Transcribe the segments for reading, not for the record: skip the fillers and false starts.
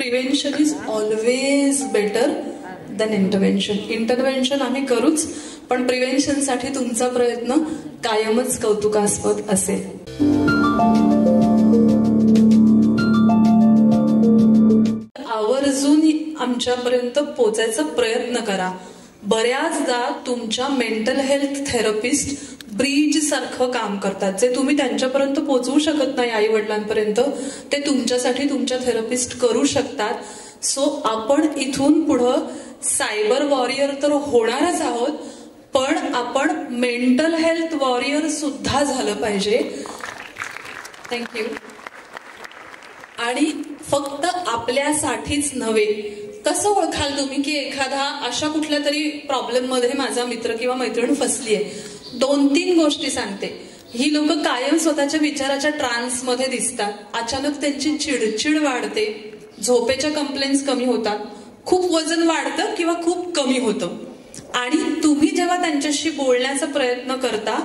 Prevention is always better than intervention. Intervention आम्ही करूच, पण प्रिव्हेन्शनसाठी तुमचा प्रयत्न कायमच कौतुकास्पद असेल. आवर्जून आमच्यापर्यंत पोचायचा प्रयत्न करा. बऱ्याचदा तुमच्या मेंटल हेल्थ थेरपिस्ट ब्रिज सारखं काम करतात. जे तुम्ही त्यांच्यापर्यंत पोहोचवू शकत नाही आई वडिलांपर्यंत, ते तुमच्यासाठी तुमच्या थेरपिस्ट करू शकतात. सो आपण इथून पुढं सायबर वॉरियर तर होणारच आहोत, पण आपण मेंटल हेल्थ वॉरियर सुद्धा झालं पाहिजे. थँक्यू. आणि फक्त आपल्यासाठीच नव्हे. कसं ओळखाल तुम्ही की एखादा अशा कुठल्या तरी प्रॉब्लेम मध्ये माझा मित्र किंवा मैत्रीण फसलीये? 2-3 गोष्टी सांगते. ही लोक कायम स्वतःच्या विचाराच्या ट्रान्समध्ये दिसतात. अचानक त्यांची चिडचिड वाढते, झोपेच्या कंप्लेंट्स कमी होतात, खूप वजन वाढतं किंवा खूप कमी होतं. आणि तुम्ही जेव्हा त्यांच्याशी बोलण्याचा प्रयत्न करता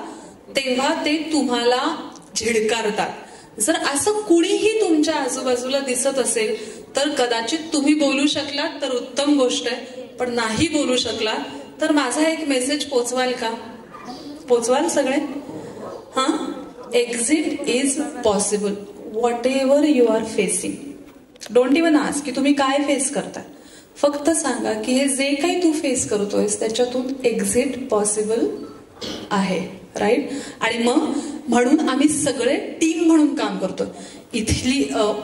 तेव्हा ते तुम्हाला झिडकारतात. जर असं कुणीही तुमच्या आजूबाजूला दिसत असेल तर कदाचित तुम्ही बोलू शकलात तर उत्तम गोष्ट आहे, पण नाही बोलू शकलात तर माझा एक मेसेज पोचवाल का? पोचवाल सगळे? Exit is possible whatever you are facing. Don't even ask की तुम्ही काय फेस करताय. फक्त सांगा की हे जे काही तू फेस करतोयस त्याच्यातून एक्झिट पॉसिबल आहे. राईट? आणि मग म्हणून आम्ही सगळे टीम म्हणून काम करतो. इथली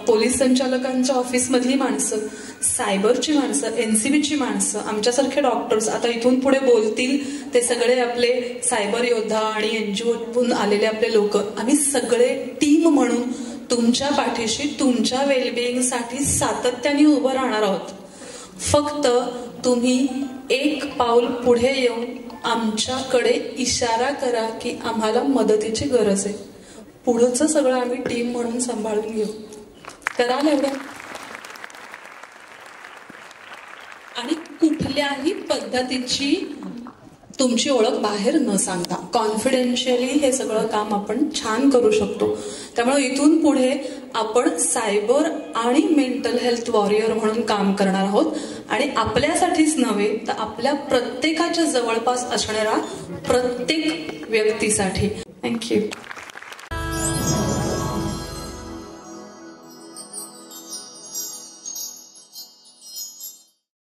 पोलीस संचालकांच्या ऑफिसमधली माणसं, सायबरची माणसं, एनसीबीची माणसं, आमच्यासारखे डॉक्टर्स, आता इथून पुढे बोलतील ते सगळे आपले सायबर योद्धा आणि एनजीओतून आलेले आपले लोक, आम्ही सगळे टीम म्हणून तुमच्या पाठीशी तुमच्या वेलबिईंगसाठी सातत्याने उभं राहणार आहोत. फक्त तुम्ही एक पाऊल पुढे येऊन आमच्याकडे इशारा करा की आम्हाला मदतीची गरज आहे. पुढचं सगळं आम्ही टीम म्हणून सांभाळून घेऊ. कराल एवढं? आणि कुठल्याही पद्धतीची तुमची ओळख बाहेर न सांगता कॉन्फिडेन्शियली हे सगळं काम आपण छान करू शकतो. त्यामुळे इथून पुढे आपण सायबर आणि मेंटल हेल्थ वॉरियर म्हणून काम करणार आहोत. आणि आपल्यासाठीच नव्हे तर आपल्या प्रत्येकाच्या जवळपास असणाऱ्या प्रत्येक व्यक्तीसाठी. थँक्यू.